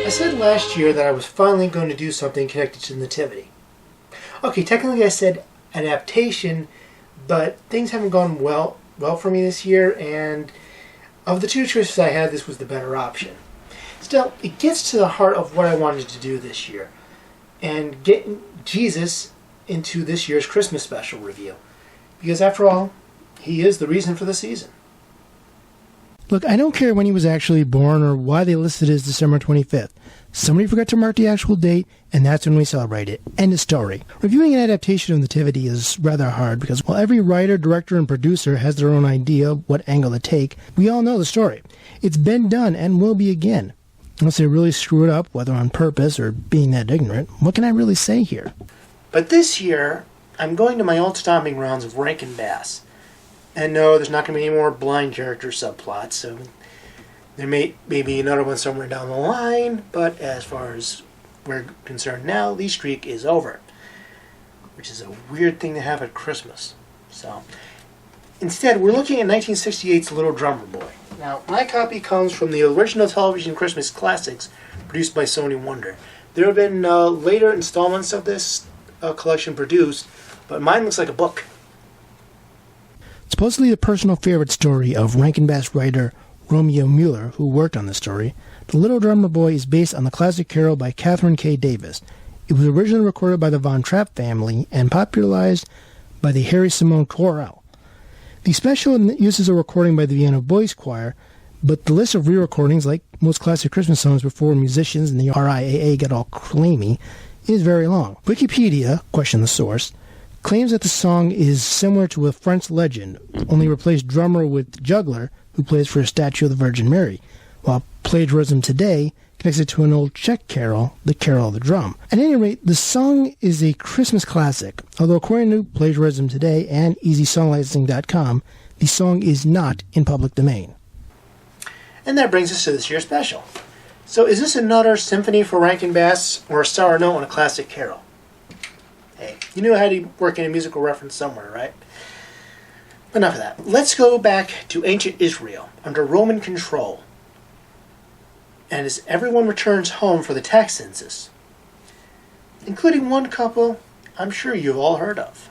I said last year that I was finally going to do something connected to the Nativity. Okay, technically I said adaptation, but things haven't gone well for me this year, and of the two choices I had, this was the better option. Still, it gets to the heart of what I wanted to do this year, and getting Jesus into this year's Christmas special review. Because after all, he is the reason for the season. Look, I don't care when he was actually born or why they listed it as December 25th. Somebody forgot to mark the actual date, and that's when we celebrate it. End of story. Reviewing an adaptation of Nativity is rather hard because while every writer, director, and producer has their own idea of what angle to take, we all know the story. It's been done and will be again. Unless they really screw it up, whether on purpose or being that ignorant, what can I really say here? But this year, I'm going to my old stomping grounds of Rankin Bass. And no, there's not going to be any more blind character subplots, so there may be another one somewhere down the line, but as far as we're concerned now, the streak is over. Which is a weird thing to have at Christmas. So, instead, we're looking at 1968's Little Drummer Boy. Now, my copy comes from the original television Christmas classics produced by Sony Wonder. There have been later installments of this collection produced, but mine looks like a book. Supposedly the personal favorite story of Rankin Bass writer Romeo Mueller, who worked on the story, The Little Drummer Boy is based on the classic carol by Catherine K. Davis. It was originally recorded by the Von Trapp family and popularized by the Harry Simon Chorale. The special uses a recording by the Vienna Boys Choir, but the list of re-recordings, like most classic Christmas songs before musicians and the RIAA get all claimy, is very long. Wikipedia, question the source, claims that the song is similar to a French legend, only replaced drummer with juggler, who plays for a statue of the Virgin Mary, while plagiarism today connects it to an old Czech carol, the Carol of the Drum. At any rate, the song is a Christmas classic, although according to Plagiarism Today and EasySongLicensing.com, the song is not in public domain. And that brings us to this year's special. So is this another symphony for Rankin Bass, or a sour note on a classic carol? Hey, you knew I had to work in a musical reference somewhere, right? Enough of that. Let's go back to ancient Israel, under Roman control. And as everyone returns home for the tax census, including one couple I'm sure you've all heard of.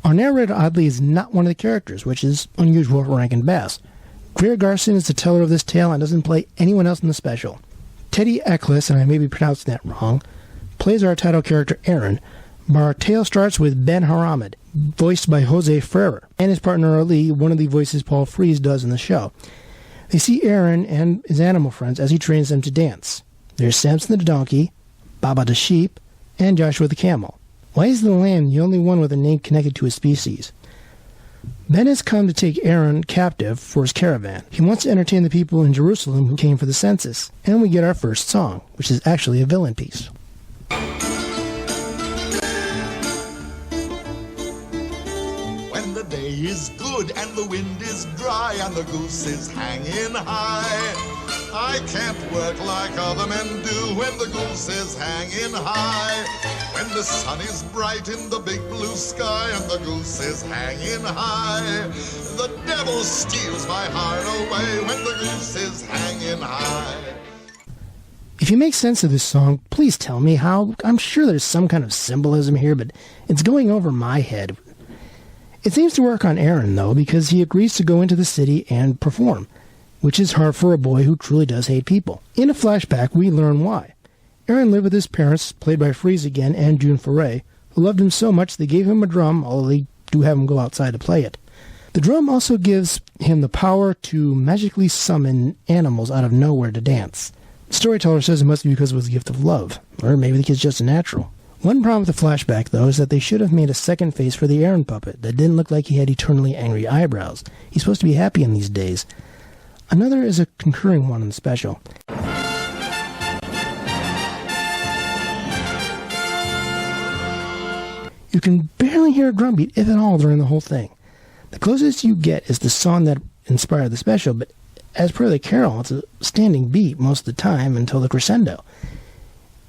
Our narrator, oddly, is not one of the characters, which is unusual for Rankin Bass. Greer Garson is the teller of this tale and doesn't play anyone else in the special. Teddy Eckles, and I may be pronouncing that wrong, plays our title character Aaron, but our tale starts with Ben Haramed, voiced by Jose Ferrer, and his partner Ali, one of the voices Paul Frees does in the show. They see Aaron and his animal friends as he trains them to dance. There's Samson the donkey, Baba the sheep, and Joshua the camel. Why is the lamb the only one with a name connected to his species? Ben has come to take Aaron captive for his caravan. He wants to entertain the people in Jerusalem who came for the census. And we get our first song, which is actually a villain piece. When the day is good and the wind is dry and the goose is hanging high, I can't work like other men do when the goose is hanging high. When the sun is bright in the big blue sky and the goose is hanging high, the devil steals my heart away when the goose is hanging high. If you make sense of this song, please tell me how. I'm sure there's some kind of symbolism here, but it's going over my head. It seems to work on Aaron, though, because he agrees to go into the city and perform, which is hard for a boy who truly does hate people. In a flashback, we learn why. Aaron lived with his parents, played by Freeze again, and June Foray, who loved him so much they gave him a drum, although they do have him go outside to play it. The drum also gives him the power to magically summon animals out of nowhere to dance. The storyteller says it must be because it was a gift of love, or maybe the kid's just a natural. One problem with the flashback, though, is that they should have made a second face for the Aaron puppet that didn't look like he had eternally angry eyebrows. He's supposed to be happy in these days. Another is a concurring one in the special. You can barely hear a drum beat, if at all, during the whole thing. The closest you get is the song that inspired the special, but as per the carol, it's a standing beat most of the time until the crescendo.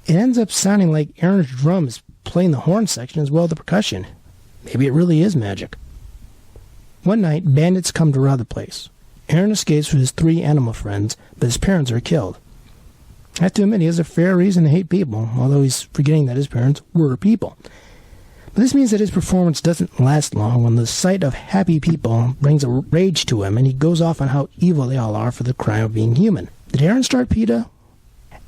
It ends up sounding like Aaron's drum is playing the horn section as well as the percussion. Maybe it really is magic. One night, bandits come to rob the place. Aaron escapes with his 3 animal friends, but his parents are killed. I have to admit, he has a fair reason to hate people, although he's forgetting that his parents were people. But this means that his performance doesn't last long when the sight of happy people brings a rage to him and he goes off on how evil they all are for the crime of being human. Did Aaron start PETA?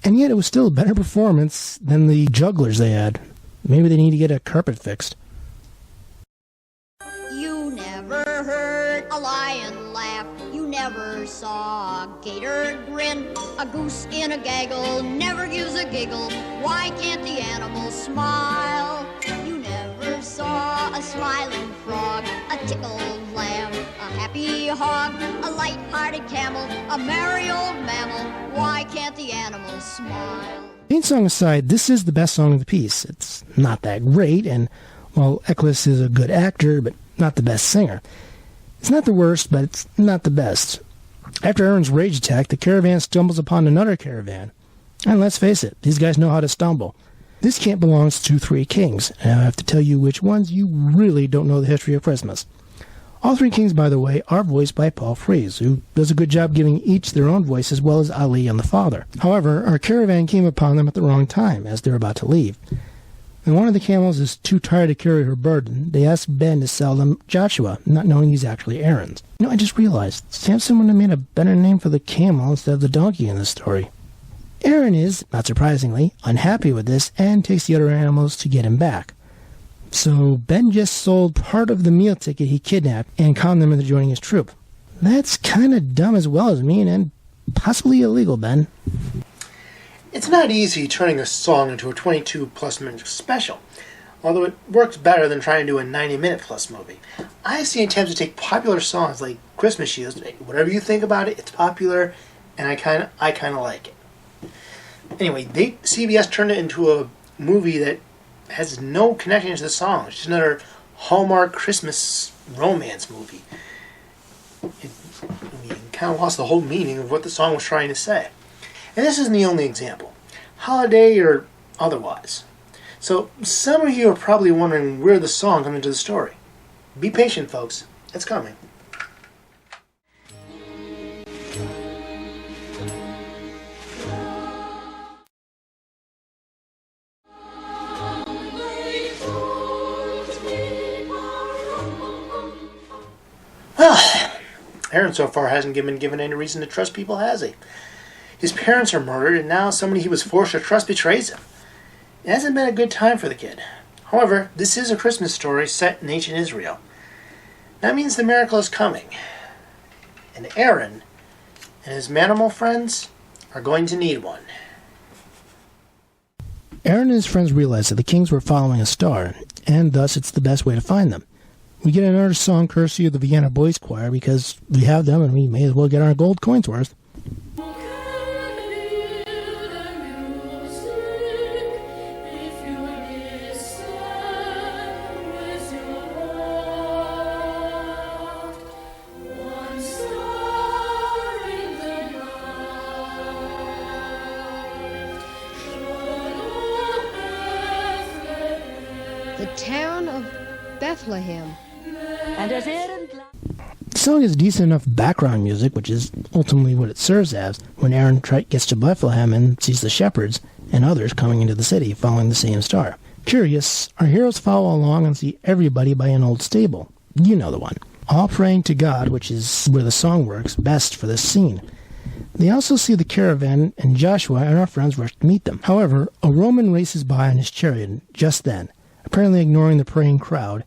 And yet it was still a better performance than the jugglers they had. Maybe they need to get a carpet fixed. You never heard a lion laugh. You never saw a gator grin. A goose in a gaggle never gives a giggle. Why can't the animal smile? You never saw a smiling frog, a tickled lamb, a happy hog, a light-hearted camel, a merry old mammal. Why can't the animal smile? Main song aside, this is the best song of the piece. It's not that great, and while Eccles is a good actor, but not the best singer. It's not the worst, but it's not the best. After Aaron's rage attack, the caravan stumbles upon another caravan. And let's face it, these guys know how to stumble. This camp belongs to 3 kings, and I have to tell you which ones. You really don't know the history of Christmas. All 3 kings, by the way, are voiced by Paul Frees, who does a good job giving each their own voice as well as Ali and the father. However, our caravan came upon them at the wrong time, as they're about to leave. When one of the camels is too tired to carry her burden, they ask Ben to sell them Joshua, not knowing he's actually Aaron's. I just realized, Samson would have made a better name for the camel instead of the donkey in this story. Aaron is, not surprisingly, unhappy with this and takes the other animals to get him back. So Ben just sold part of the meal ticket he kidnapped and conned them into joining his troop. That's kind of dumb as well as mean and possibly illegal, Ben. It's not easy turning a song into a 22-plus minute special, although it works better than trying to do a 90-minute-plus movie. I've seen attempts to take popular songs like Christmas Shields, whatever you think about it, it's popular, and I kind of like it. Anyway, CBS turned it into a movie that has no connection to the song. It's just another Hallmark Christmas romance movie. It kind of lost the whole meaning of what the song was trying to say. And this isn't the only example, holiday or otherwise. So some of you are probably wondering where the song comes into the story. Be patient, folks. It's coming. Well, Aaron so far hasn't been given any reason to trust people, has he? His parents are murdered, and now somebody he was forced to trust betrays him. It hasn't been a good time for the kid. However, this is a Christmas story set in ancient Israel. That means the miracle is coming. And Aaron and his manimal friends are going to need one. Aaron and his friends realize that the kings were following a star, and thus it's the best way to find them. We get another song courtesy of the Vienna Boys Choir because we have them and we may as well get our gold coins worth. The town of Bethlehem. The song is decent enough background music, which is ultimately what it serves as, when Aaron gets to Bethlehem and sees the shepherds and others coming into the city following the same star. Curious, our heroes follow along and see everybody by an old stable. You know the one. All praying to God, which is where the song works best for this scene. They also see the caravan, and Joshua and our friends rush to meet them. However, a Roman races by on his chariot just then, apparently ignoring the praying crowd,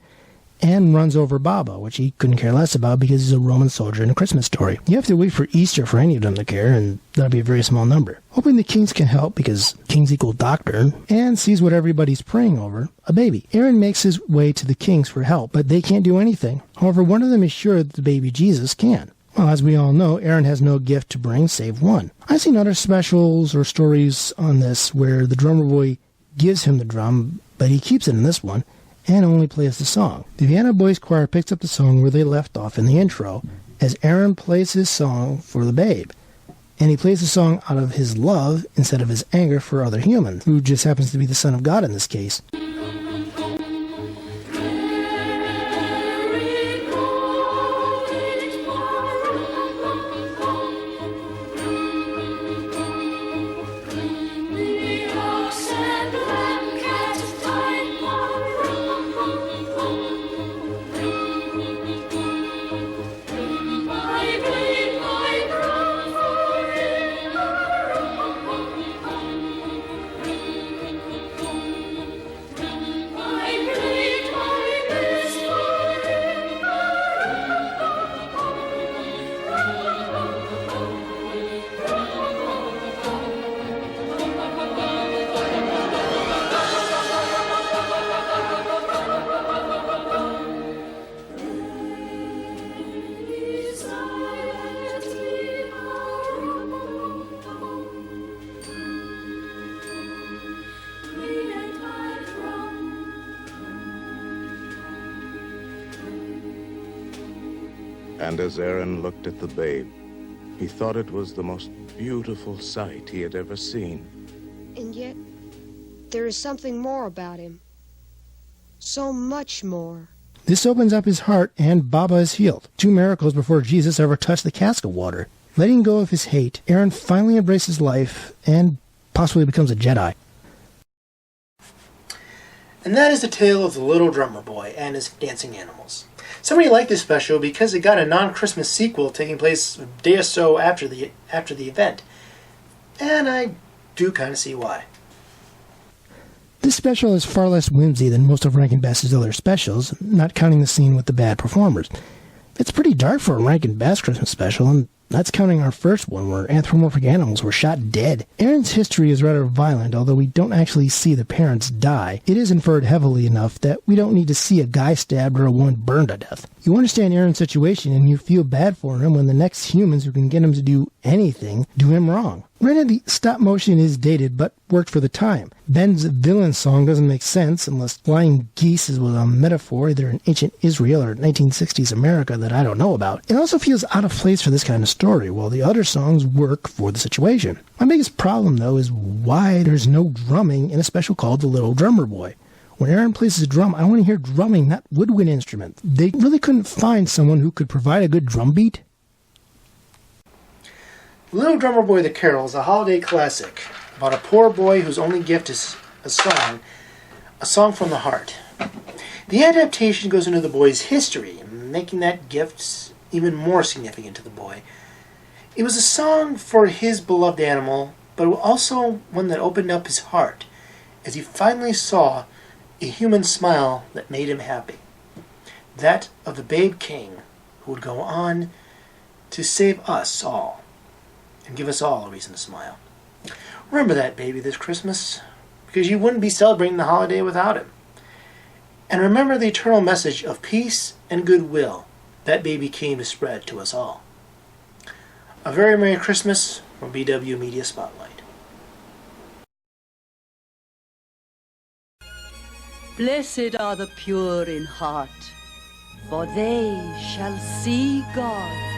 and runs over Baba, which he couldn't care less about because he's a Roman soldier in a Christmas story. You have to wait for Easter for any of them to care, and that'll be a very small number. Hoping the kings can help because kings equal doctor, and sees what everybody's praying over, a baby. Aaron makes his way to the kings for help, but they can't do anything. However, one of them is sure that the baby Jesus can. Well, as we all know, Aaron has no gift to bring save one. I've seen other specials or stories on this where the drummer boy gives him the drum, but he keeps it in this one, and only plays the song. The Vienna Boys Choir picks up the song where they left off in the intro, as Aaron plays his song for the babe. And he plays the song out of his love instead of his anger for other humans, who just happens to be the Son of God in this case. And as Aaron looked at the babe, he thought it was the most beautiful sight he had ever seen. And yet, there is something more about him. So much more. This opens up his heart, and Baba is healed. 2 miracles before Jesus ever touched the cask of water. Letting go of his hate, Aaron finally embraces life and possibly becomes a Jedi. And that is the tale of the little drummer boy and his dancing animals. Somebody liked this special because it got a non-Christmas sequel taking place a day or so after the event. And I do kind of see why. This special is far less whimsy than most of Rankin Bass's other specials, not counting the scene with the bad performers. It's pretty dark for a Rankin Bass Christmas special, and that's counting our first one where anthropomorphic animals were shot dead. Aaron's history is rather violent, although we don't actually see the parents die. It is inferred heavily enough that we don't need to see a guy stabbed or a woman burned to death. You understand Aaron's situation and you feel bad for him when the next humans who can get him to do anything do him wrong. Granted, the stop motion is dated, but worked for the time. Ben's villain song doesn't make sense unless flying geese was a metaphor either in ancient Israel or 1960s America that I don't know about. It also feels out of place for this kind of story, while the other songs work for the situation. My biggest problem, though, is why there's no drumming in a special called The Little Drummer Boy. When Aaron plays his drum, I want to hear drumming, not woodwind instrument. They really couldn't find someone who could provide a good drum beat? Little Drummer Boy the Carol is a holiday classic about a poor boy whose only gift is a song from the heart. The adaptation goes into the boy's history, making that gift even more significant to the boy. It was a song for his beloved animal, but also one that opened up his heart as he finally saw a human smile that made him happy. That of the babe king who would go on to save us all and give us all a reason to smile. Remember that baby this Christmas, because you wouldn't be celebrating the holiday without him. And remember the eternal message of peace and goodwill that baby came to spread to us all. A very Merry Christmas from BW Media Spotlight. Blessed are the pure in heart, for they shall see God.